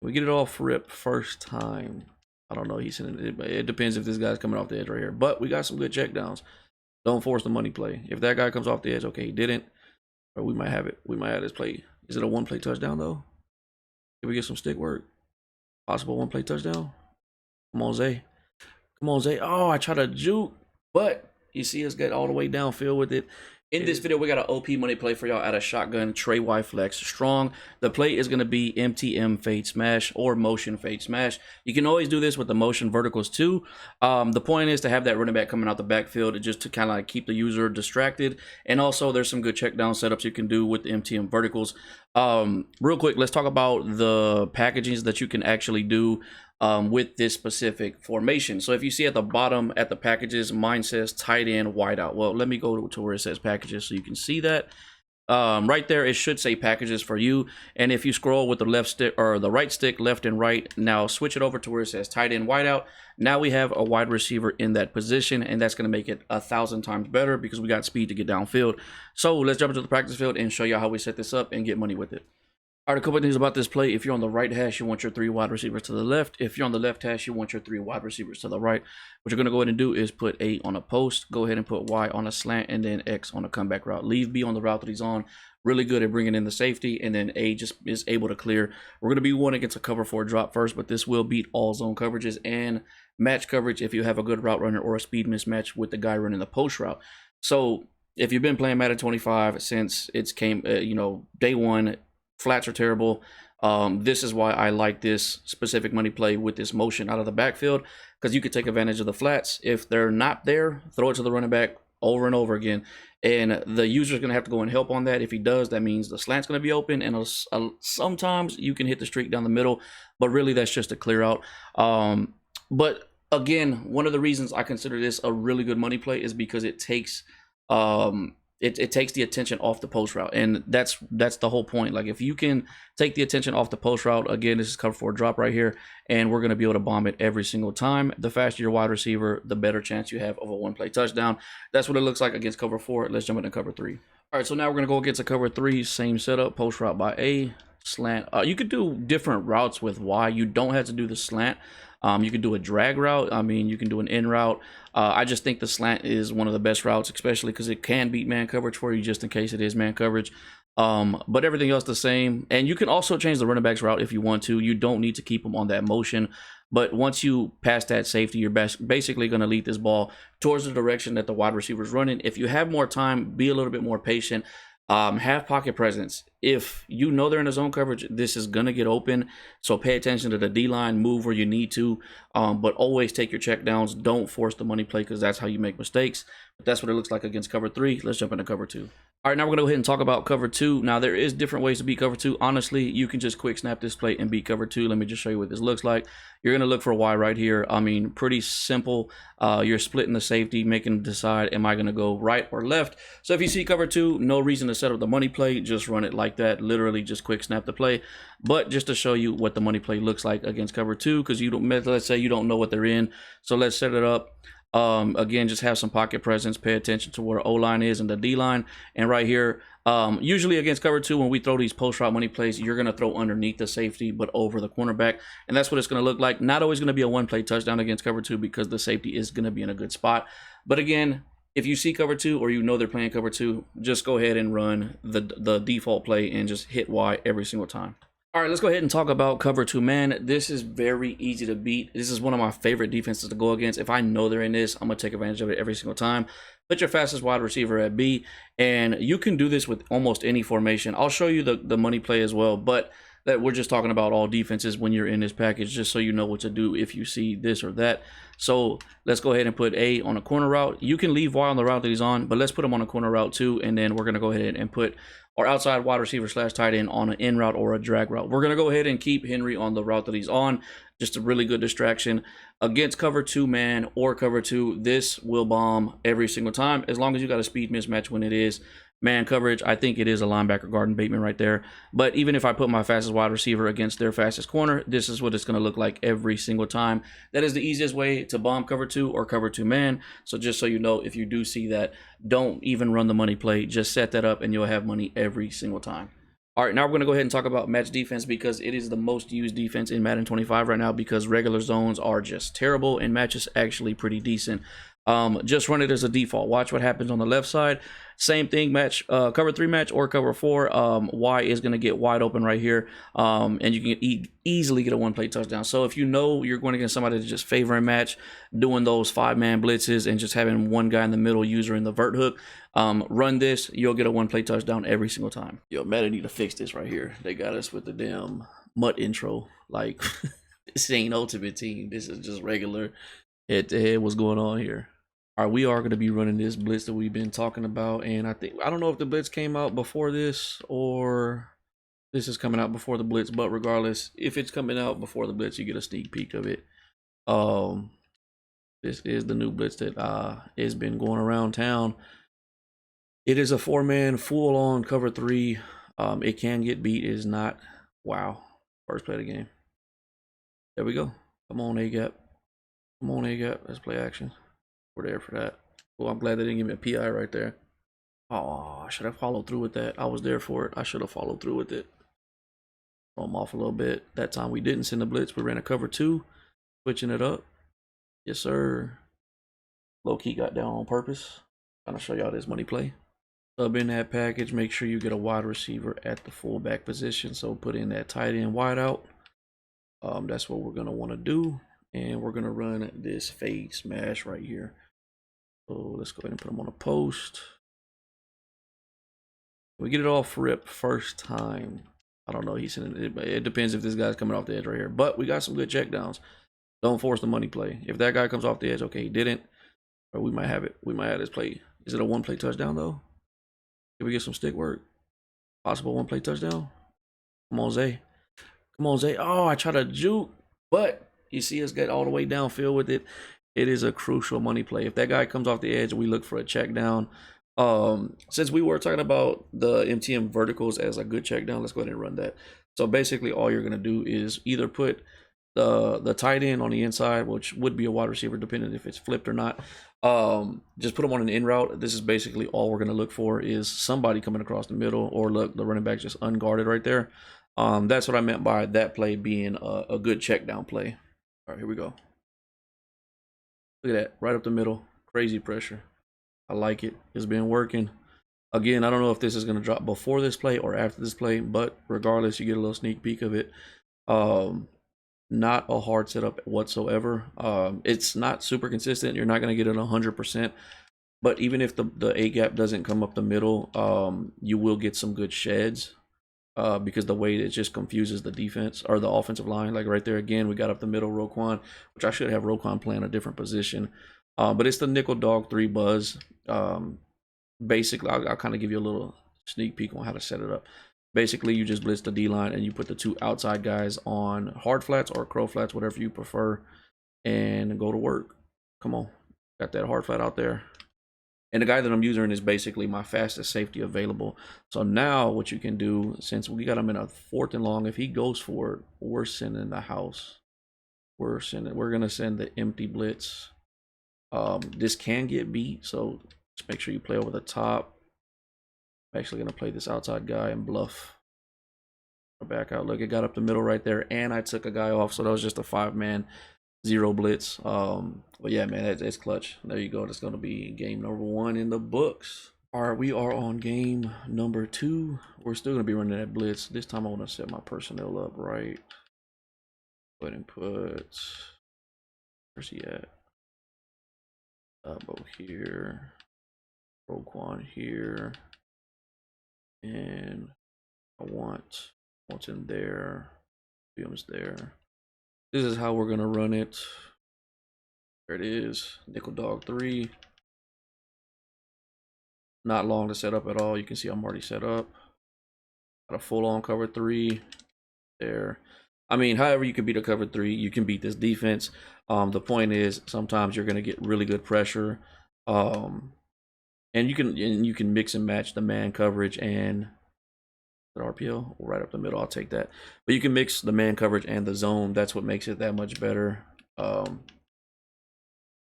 We get it off rip first time. I don't know. He's sending it. It depends if this guy's coming off the edge right here. But we got some good check downs. Don't force the money play. If that guy comes off the edge, okay, he didn't. Or we might have it. We might have this play. Is it a one play touchdown though? Can we get some stick work? Possible one play touchdown? Come on, Zay. Come on, Zay. Oh, I try to juke, but you see us get all the way downfield with it. In this video, we got an OP money play for y'all at a shotgun Trey Y flex strong. The play is going to be MTM fade smash or motion fade smash. You can always do this with the motion verticals too. The point is to have that running back coming out the backfield just to kind of like keep the user distracted. And also there's some good check down setups you can do with the MTM verticals. Real quick, let's talk about the packagings that you can actually do with this specific formation. So if you see at the bottom at the packages, mine says tight end wide out. Well, let me go to where it says packages so you can see that. Right there, it should say packages for you. And if you scroll with the left stick or the right stick, left and right, now switch it over to where it says tight end wide out. Now we have a wide receiver in that position, and that's going to make it 1,000 times better because we got speed to get downfield. So let's jump into the practice field and show you how we set this up and get money with it. All right, a couple of things about this play. If you're on the right hash, you want your 3 wide receivers to the left. If you're on the left hash, you want your 3 wide receivers to the right. What you're going to go ahead and do is put A on a post, go ahead and put Y on a slant, and then X on a comeback route. Leave B on the route that he's on. Really good at bringing in the safety, and then A just is able to clear. We're going to be one against a cover 4 drop first, but this will beat all zone coverages and match coverage if you have a good route runner or a speed mismatch with the guy running the post route. So if you've been playing Madden 25 since it's came, day one, flats are terrible. This is why I like this specific money play with this motion out of the backfield, because you could take advantage of the flats. If they're not there, throw it to the running back over and over again, and the user's going to have to go and help on that. If he does, that means the slant's going to be open, and sometimes you can hit the streak down the middle, but really that's just a clear out. But again, one of the reasons I consider this a really good money play is because it takes it takes the attention off the post route, and that's the whole point. Like if you can take the attention off the post route, again, this is cover 4 drop right here, and we're going to be able to bomb it every single time. The faster your wide receiver, the better chance you have of a one play touchdown. That's what it looks like against cover 4. Let's jump into cover 3. All right, so now we're going to go against a cover 3, same setup, post route by A, slant. You could do different routes with Y. You don't have to do the slant. You can do a drag route. I mean, you can do an in route. I just think the slant is one of the best routes, especially because it can beat man coverage for you, just in case it is man coverage. But everything else the same. And you can also change the running back's route if you want to. You don't need to keep them on that motion. But once you pass that safety, you're basically going to lead this ball towards the direction that the wide receiver is running. If you have more time, be a little bit more patient. Have pocket presence. If you know they're in the zone coverage, this is going to get open. So pay attention to the D-line, move where you need to, but always take your check downs. Don't force the money play because that's how you make mistakes. But that's what it looks like against cover 3. Let's jump into cover 2. All right, now we're going to go ahead and talk about cover 2. Now, there is different ways to beat cover 2. Honestly, you can just quick snap this play and beat cover 2. Let me just show you what this looks like. You're going to look for a Y right here. I mean, pretty simple. You're splitting the safety, making them decide, am I going to go right or left? So if you see cover 2, no reason to set up the money play. Just run it like that. Literally just quick snap the play. But just to show you what the money play looks like against cover 2, because you don't, let's say you don't know what they're in. So let's set it up. Again, just have some pocket presence, pay attention to where O-line is and the D-line. And right here, usually against cover 2, when we throw these post route money plays, you're going to throw underneath the safety, but over the cornerback. And that's what it's going to look like. Not always going to be a one play touchdown against cover 2 because the safety is going to be in a good spot. But again, if you see cover 2 or you know they're playing cover 2, just go ahead and run the default play and just hit Y every single time. All right, let's go ahead and talk about cover 2 man. This is very easy to beat. This is one of my favorite defenses to go against. If I know they're in this, I'm going to take advantage of it every single time. Put your fastest wide receiver at B, and you can do this with almost any formation. I'll show you the money play as well, but that we're just talking about all defenses when you're in this package, just so you know what to do if you see this or that. So let's go ahead and put A on a corner route. You can leave Y on the route that he's on, but let's put him on a corner route too, and then we're going to go ahead and put our outside wide receiver / tight end on an in route or a drag route. We're going to go ahead and keep Henry on the route that he's on. Just a really good distraction. Against cover 2 man or cover 2, this will bomb every single time, as long as you got a speed mismatch when it is man coverage. I think it is a linebacker guarding Bateman right there. But even if I put my fastest wide receiver against their fastest corner, this is what it's going to look like every single time. That is the easiest way to bomb cover 2 or cover 2 man. So just so you know, if you do see that, don't even run the money play. Just set that up and you'll have money every single time. All right, now we're going to go ahead and talk about match defense because it is the most used defense in Madden 25 right now because regular zones are just terrible and matches actually pretty decent. Just run it as a default. Watch what happens on the left side. Same thing, match cover 3 match or cover 4. Y is going to get wide open right here, and you can easily get a one-play touchdown. So if you know you're going against somebody that's just favoring match, doing those 5-man blitzes and just having one guy in the middle, user in the vert hook, run this, you'll get a one-play touchdown every single time. Yo, Madden need to fix this right here. They got us with the damn mutt intro. Like, this ain't Ultimate Team. This is just regular head-to-head. What's going on here? All right, we are going to be running this blitz that we've been talking about, and I don't know if the blitz came out before this or this is coming out before the blitz, but regardless, if it's coming out before the blitz, you get a sneak peek of it. This is the new blitz that has been going around town. It is a 4-man full-on cover 3. It can get beat. It is not. Wow. First play of the game. There we go. Come on, A-gap. Come on, A-gap. Let's play action. We're there for that. Well, I'm glad they didn't give me a PI right there. Oh, I should have followed through with that. I was there for it. I should have followed through with it. Throw them off a little bit. That time we didn't send the blitz. We ran a cover 2. Switching it up. Yes, sir. Low-key got down on purpose. Trying to show y'all this money play. Sub in that package. Make sure you get a wide receiver at the fullback position. So put in that tight end wide out. That's what we're going to want to do. And we're going to run this fade smash right here. So let's go ahead and put them on a post. We get it off rip first time. I don't know. It depends if this guy's coming off the edge right here. But we got some good checkdowns. Don't force the money play. If that guy comes off the edge, okay, he didn't. Or we might have it. We might have this play. Is it a one-play touchdown, though? Can we get some stick work? Possible one-play touchdown? Come on, Zay. Come on, Zay. Oh, I try to juke. But you see us get all the way downfield with it. It is a crucial money play. If that guy comes off the edge, we look for a check down. Since we were talking about the MTM verticals as a good check down, let's go ahead and run that. So basically all you're going to do is either put the tight end on the inside, which would be a wide receiver depending if it's flipped or not. Just put them on an in route. This is basically all we're going to look for is somebody coming across the middle, or look, the running back just unguarded right there. That's what I meant by that play being a good check down play. All right, here we go. Look at that, right up the middle. Crazy pressure. I like it. It's been working. Again, I don't know if this is going to drop before this play or after this play, but regardless, you get a little sneak peek of it. Not a hard setup whatsoever. It's not super consistent. You're not going to get it 100%. But even if the A gap doesn't come up the middle, you will get some good sheds. Because the way it just confuses the defense or the offensive line. Like right there again, we got up the middle Roquan, which I should have Roquan playing a different position. But it's the nickel dog 3 buzz. Basically, I'll kind of give you a little sneak peek on how to set it up. Basically, you just blitz the D-line and you put the 2 outside guys on hard flats or crow flats, whatever you prefer, and go to work. Come on. Got that hard flat out there. And the guy that I'm using is basically my fastest safety available. So now what you can do, since we got him in a 4th and long, if he goes for it, we're sending the house. We're going to send the empty blitz. This can get beat, so just make sure you play over the top. I'm actually going to play this outside guy and bluff. Back out. Look, it got up the middle right there, and I took a guy off, so that was just a 5-man. 0 blitz. But yeah, man, it's clutch. There you go. That's going to be game number 1 in the books. All right, we are on game number 2. We're still going to be running that blitz. This time I want to set my personnel up right. Go ahead and put, where's he at? Bo here. Roquan here. And I want what's in there. Williams there. This is how we're going to run it. There it is. Nickel dog 3. Not long to set up at all. You can see I'm already set up. Got a full-on cover 3 there. I mean, however you can beat a cover 3, you can beat this defense. The point is sometimes you're going to get really good pressure. And you can mix and match the man coverage and the RPO right up the middle. I'll take that. But you can mix the man coverage and the zone. That's what makes it that much better. And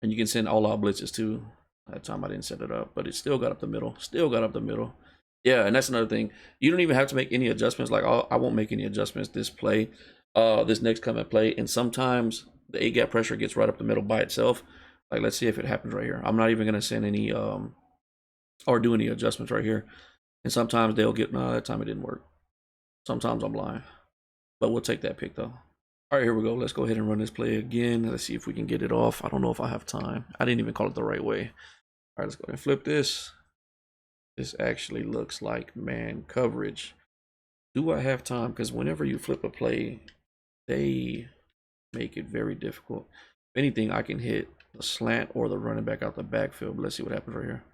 you can send all out blitzes too. That time I didn't set it up, but it still got up the middle. Still got up the middle. Yeah, and that's another thing. You don't even have to make any adjustments. Like I won't make any adjustments this play, this next coming play. And sometimes the A gap pressure gets right up the middle by itself. Like let's see if it happens right here. I'm not even gonna send any or do any adjustments right here. And sometimes they'll get no, that time it didn't work. Sometimes I'm lying. But we'll take that pick though. All right, here we go. Let's go ahead and run this play again. Let's see if we can get it off. I don't know if I have time. I didn't even call it the right way. All right, let's go ahead and flip this. This actually looks like man coverage. Do I have time? Because whenever you flip a play, they make it very difficult. If anything, I can hit the slant or the running back out the backfield. But let's see what happens right here.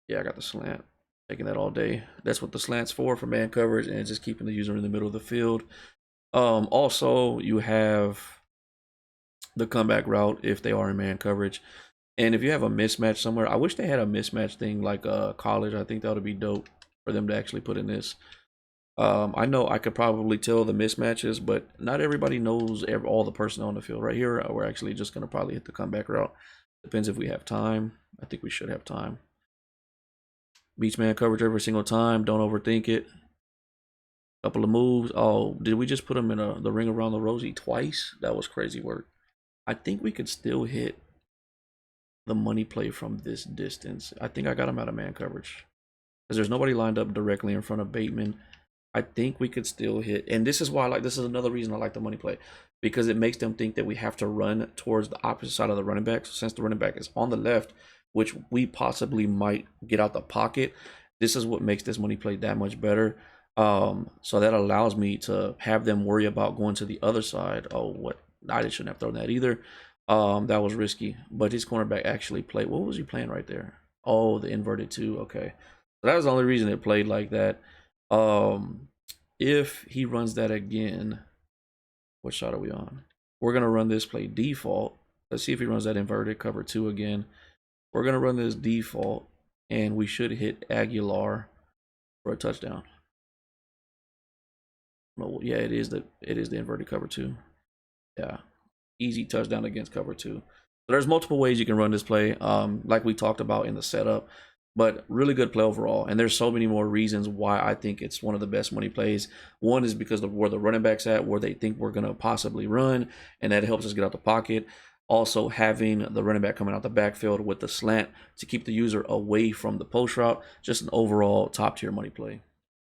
Yeah, I got the slant. Taking that all day. That's what the slant's for man coverage, and just keeping the user in the middle of the field. Also, you have the comeback route if they are in man coverage. And if you have a mismatch somewhere, I wish they had a mismatch thing like college. I think that would be dope for them to actually put in this. I know I could probably tell the mismatches, but not everybody knows all the personnel on the field. Right here, we're actually just going to probably hit the comeback route. Depends if we have time. I think we should have time. Beats man coverage every single time. Don't overthink it. Couple of moves. Oh, did we just put him in the ring around the rosy twice? That was crazy work. I think we could still hit the money play from this distance. I think I got him out of man coverage because there's nobody lined up directly in front of Bateman. I think we could still hit, and this is why this is another reason I like the money play, because it makes them think that we have to run towards the opposite side of the running back. So since the running back is on the left, which we possibly might get out the pocket, this is what makes this money play that much better. So that allows me to have them worry about going to the other side. Oh, what? I shouldn't have thrown that either. That was risky, but his cornerback actually played. What was he playing right there? Oh, the inverted two. Okay, so that was the only reason it played like that. If he runs that again, what shot are we on? We're gonna run this play default. Let's see if he runs that inverted cover two again. We're gonna run this default, and we should hit Aguilar for a touchdown. No, yeah, it is the inverted cover two. Yeah, easy touchdown against cover two. So there's multiple ways you can run this play, like we talked about in the setup, but really good play overall. And there's so many more reasons why I think it's one of the best money plays. One is because of where the running back's at, where they think we're going to possibly run, and that helps us get out the pocket. Also, having the running back coming out the backfield with the slant to keep the user away from the post route, just an overall top tier money play.